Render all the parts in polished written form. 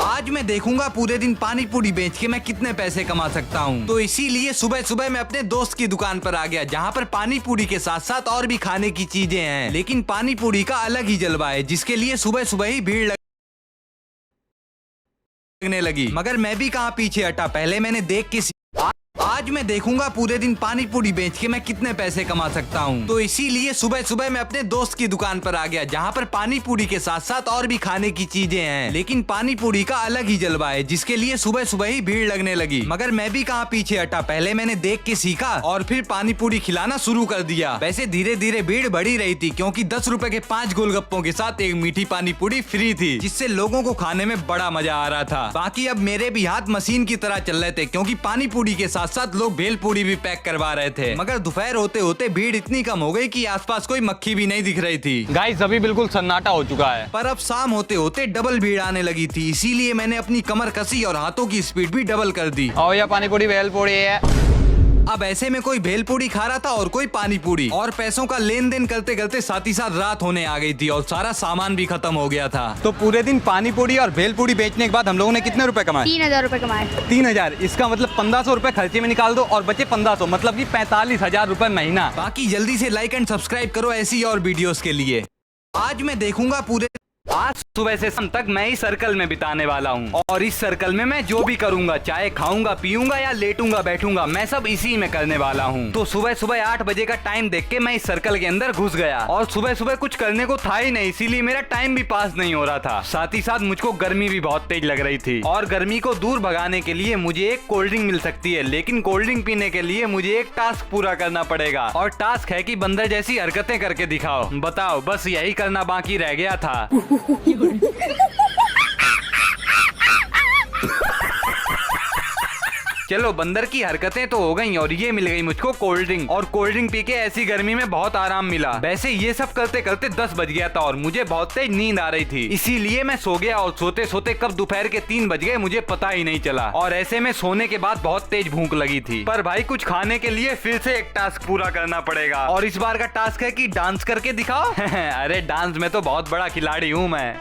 आज मैं देखूंगा पूरे दिन पानी पूरी बेच के मैं कितने पैसे कमा सकता हूँ। तो इसीलिए सुबह सुबह मैं अपने दोस्त की दुकान पर आ गया, जहाँ पर पानी पूरी के साथ साथ और भी खाने की चीजें हैं। लेकिन पानी पूरी का अलग ही जलवा है, जिसके लिए सुबह सुबह ही भीड़ लगने लगी। मगर मैं भी कहाँ पीछे हटा, पहले मैंने देख के आज मैं देखूंगा पूरे दिन पानी पूरी बेच के मैं कितने पैसे कमा सकता हूँ। तो इसीलिए सुबह सुबह मैं अपने दोस्त की दुकान पर आ गया, जहाँ पर पानी पूरी के साथ साथ और भी खाने की चीजें हैं। लेकिन पानी पूरी का अलग ही जलवा है, जिसके लिए सुबह सुबह ही भीड़ लगने लगी। मगर मैं भी कहाँ पीछे हटा, पहले मैंने देख के सीखा और फिर पानी पूरी खिलाना शुरू कर दिया। वैसे धीरे धीरे भीड़ बढ़ी रही थी, क्योंकि 10 रुपए के 5 गोलगप्पों के साथ एक मीठी पानी पूरी फ्री थी, जिससे लोगों को खाने में बड़ा मजा आ रहा था। बाकी अब मेरे भी हाथ मशीन की तरह चल रहे थे, क्योंकि पानी पूरी के साथ साथ लोग भेल पूरी भी पैक करवा रहे थे। मगर दोपहर होते होते भीड़ इतनी कम हो गई कि आसपास कोई मक्खी भी नहीं दिख रही थी। गाइस अभी बिल्कुल सन्नाटा हो चुका है। पर अब शाम होते होते डबल भीड़ आने लगी थी, इसीलिए मैंने अपनी कमर कसी और हाथों की स्पीड भी डबल कर दी। और यह पानी पूरी भेल पूरी है। अब ऐसे में कोई भेलपूरी खा रहा था और कोई पानी पूरी, और पैसों का लेन देन करते करते साथ ही साथ रात होने आ गई थी और सारा सामान भी खत्म हो गया था। तो पूरे दिन पानी पूरी और भेल पूरी बेचने के बाद हम लोगों ने कितने रुपए कमाए? 3000 रुपए कमाए। 3000। इसका मतलब 1500 रुपए खर्चे में निकाल दो और बचे 1500, मतलब कि 45,000 रुपए महीना। बाकी जल्दी से लाइक एंड सब्सक्राइब करो ऐसी और वीडियोस के लिए। आज मैं देखूंगा आज सुबह से शाम तक मैं इस सर्कल में बिताने वाला हूँ, और इस सर्कल में मैं जो भी करूंगा, चाहे खाऊंगा पीऊंगा या लेटूंगा बैठूंगा, मैं सब इसी में करने वाला हूँ। तो सुबह सुबह 8 बजे का टाइम देख के मैं इस सर्कल के अंदर घुस गया, और सुबह सुबह कुछ करने को था ही नहीं, इसीलिए मेरा टाइम भी पास नहीं हो रहा था। साथ ही साथ मुझको गर्मी भी बहुत तेज लग रही थी, और गर्मी को दूर भगाने के लिए मुझे एक कोल्ड ड्रिंक मिल सकती है, लेकिन कोल्ड ड्रिंक पीने के लिए मुझे एक टास्क पूरा करना पड़ेगा, और टास्क है कि बंदर जैसी हरकतें करके दिखाओ। बताओ, बस यही करना बाकी रह गया था। चलो, बंदर की हरकतें तो हो गई और ये मिल गई मुझको कोल्ड ड्रिंक, और कोल्ड ड्रिंक पी के ऐसी गर्मी में बहुत आराम मिला। वैसे ये सब करते करते 10 बज गया था और मुझे बहुत तेज नींद आ रही थी, इसीलिए मैं सो गया, और सोते सोते कब दोपहर के 3 बज गए मुझे पता ही नहीं चला। और ऐसे में सोने के बाद बहुत तेज भूख लगी थी, पर भाई कुछ खाने के लिए फिर से एक टास्क पूरा करना पड़ेगा, और इस बार का टास्क है कि डांस करके दिखाओ। अरे डांस में तो बहुत बड़ा खिलाड़ी हूँ मैं।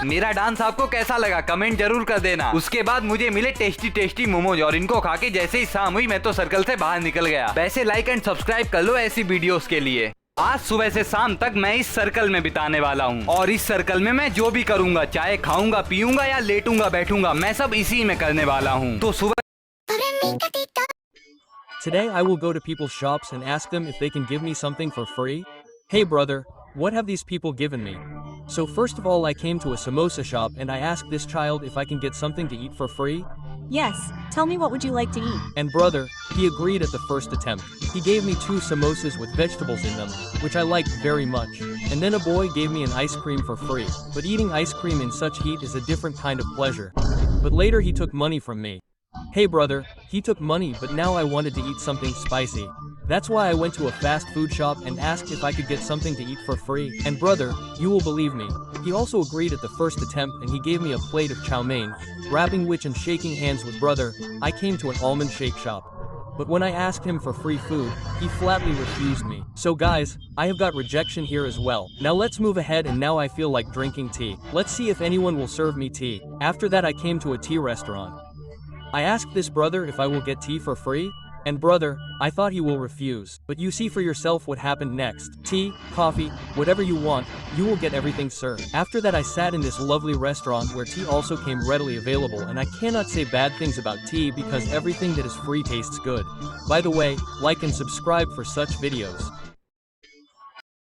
मेरा डांस आपको कैसा लगा कमेंट जरूर कर देना। उसके बाद मुझे मिले टेस्टी टेस्टी मोमोज, और इनको खा के जैसे ही शाम हुई मैं तो सर्कल से बाहर निकल गया। वैसे लाइक एंड सब्सक्राइब कर लो ऐसी वीडियोस के लिए। आज सुबह से शाम तक मैं इस सर्कल में बिताने वाला हूँ, और इस सर्कल में मैं जो भी करूँगा, चाहे खाऊंगा पीऊंगा या लेटूंगा बैठूंगा, मैं सब इसी में करने वाला हूँ। तो सुबह Today I will go to people's shops and ask them if they can give me something for free. Hey brother, what have these people given me? So first of all I came to a samosa shop and I asked this child if I can get something to eat for free. Yes, tell me what would you like to eat? And brother, he agreed at the first attempt. He gave me 2 samosas with vegetables in them, which I liked very much. And then a boy gave me an ice cream for free. But eating ice cream in such heat is a different kind of pleasure. But later he took money from me. Hey brother, he took money but now I wanted to eat something spicy. That's why I went to a fast food shop and asked if I could get something to eat for free. And brother, you will believe me, he also agreed at the first attempt and he gave me a plate of chow mein, grabbing which and shaking hands with brother, I came to an almond shake shop. But when I asked him for free food, he flatly refused me. So guys, I have got rejection here as well. Now let's move ahead, and now I feel like drinking tea. Let's see if anyone will serve me tea. After that I came to a tea restaurant. I asked this brother if I will get tea for free, and brother, I thought he will refuse. But you see for yourself what happened next. Tea, coffee, whatever you want, you will get everything served. After that I sat in this lovely restaurant where tea also came readily available, and I cannot say bad things about tea because everything that is free tastes good. By the way, like and subscribe for such videos.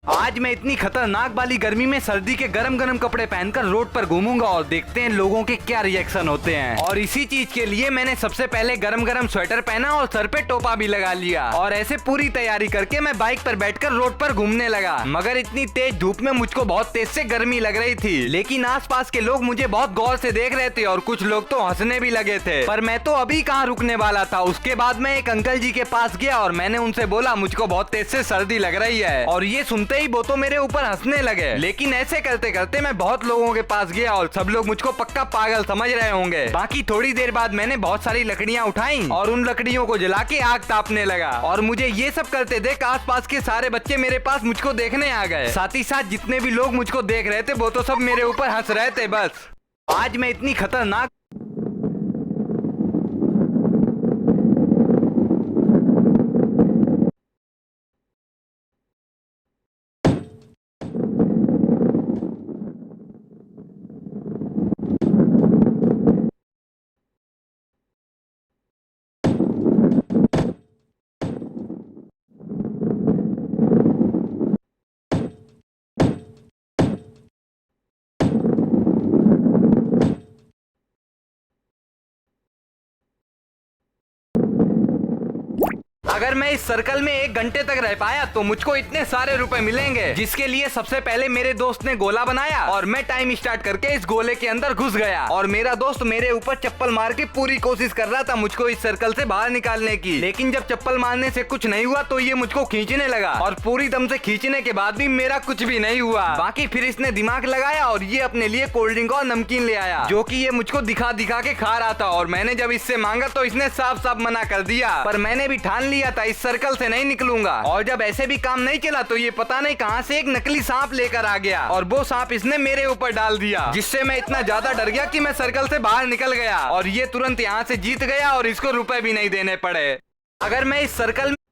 आज मैं इतनी खतरनाक वाली गर्मी में सर्दी के गरम गरम कपड़े पहनकर रोड पर घूमूंगा और देखते हैं लोगों के क्या रिएक्शन होते हैं। और इसी चीज के लिए मैंने सबसे पहले गरम गरम स्वेटर पहना और सर पे टोपा भी लगा लिया, और ऐसे पूरी तैयारी करके मैं बाइक पर बैठकर रोड पर घूमने लगा। मगर इतनी तेज धूप में मुझको बहुत तेज से गर्मी लग रही थी, लेकिन आसपास के लोग मुझे बहुत गौर से देख रहे थे और कुछ लोग तो हंसने भी लगे थे। पर मैं तो अभी कहाँ रुकने वाला था। उसके बाद मैं एक अंकल जी के पास गया और मैंने उनसे बोला मुझको बहुत तेज से सर्दी लग रही है, और ये सुनते ही वो तो मेरे ऊपर हंसने लगे। लेकिन ऐसे करते करते मैं बहुत लोगों के पास गया और सब लोग मुझको पक्का पागल समझ रहे होंगे। बाकी थोड़ी देर बाद मैंने बहुत सारी लकड़ियाँ उठाई और उन लकड़ियों को जला के आग तापने लगा। और मुझे ये सब करते देख आसपास के सारे बच्चे मेरे पास मुझको देखने आ गए। साथ ही साथ जितने भी लोग मुझको देख रहे थे वो तो सब मेरे ऊपर हंस रहे थे। बस आज मैं इतनी खतरनाक अगर मैं इस सर्कल में 1 घंटे तक रह पाया तो मुझको इतने सारे रुपए मिलेंगे, जिसके लिए सबसे पहले मेरे दोस्त ने गोला बनाया और मैं टाइम स्टार्ट करके इस गोले के अंदर घुस गया। और मेरा दोस्त मेरे ऊपर चप्पल मार के पूरी कोशिश कर रहा था मुझको इस सर्कल से बाहर निकालने की। लेकिन जब चप्पल मारने से कुछ नहीं हुआ तो ये मुझको खींचने लगा और पूरी दम से खींचने के बाद भी मेरा कुछ भी नहीं हुआ। बाकी फिर इसने दिमाग लगाया और ये अपने लिए कोल्ड ड्रिंक और नमकीन ले आया, जो कि ये मुझको दिखा दिखा के खा रहा था। और मैंने जब इससे मांगा तो इसने साफ साफ मना कर दिया। पर मैंने भी ठान लिया था इस सर्कल से नहीं निकलूंगा। और जब ऐसे भी काम नहीं चला तो ये पता नहीं कहां से एक नकली सांप लेकर आ गया और वो सांप इसने मेरे ऊपर डाल दिया, जिससे मैं इतना ज्यादा डर गया कि मैं सर्कल से बाहर निकल गया। और ये तुरंत यहाँ से जीत गया और इसको रुपए भी नहीं देने पड़े।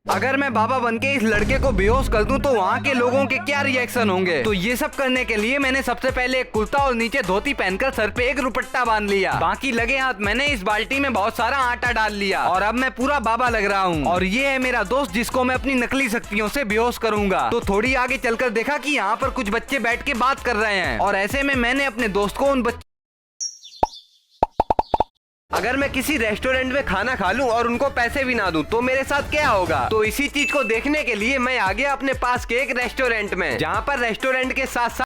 अगर मैं बाबा बनके इस लड़के को बेहोश कर दूं तो वहाँ के लोगों के क्या रिएक्शन होंगे। तो ये सब करने के लिए मैंने सबसे पहले एक कुर्ता और नीचे धोती पहनकर सर पे एक दुपट्टा बांध लिया। बाकी लगे हाथ मैंने इस बाल्टी में बहुत सारा आटा डाल लिया और अब मैं पूरा बाबा लग रहा हूँ। और ये है मेरा दोस्त जिसको मैं अपनी नकली शक्तियों से बेहोश करूंगा। तो थोड़ी आगे चलकर देखा कि यहाँ पर कुछ बच्चे बैठ के बात कर रहे हैं और ऐसे में मैंने अपने दोस्त को अगर मैं किसी रेस्टोरेंट में खाना खा लूं और उनको पैसे भी ना दूं तो मेरे साथ क्या होगा। तो इसी चीज को देखने के लिए मैं आ गया अपने पास के एक रेस्टोरेंट में, जहां पर रेस्टोरेंट के साथ साथ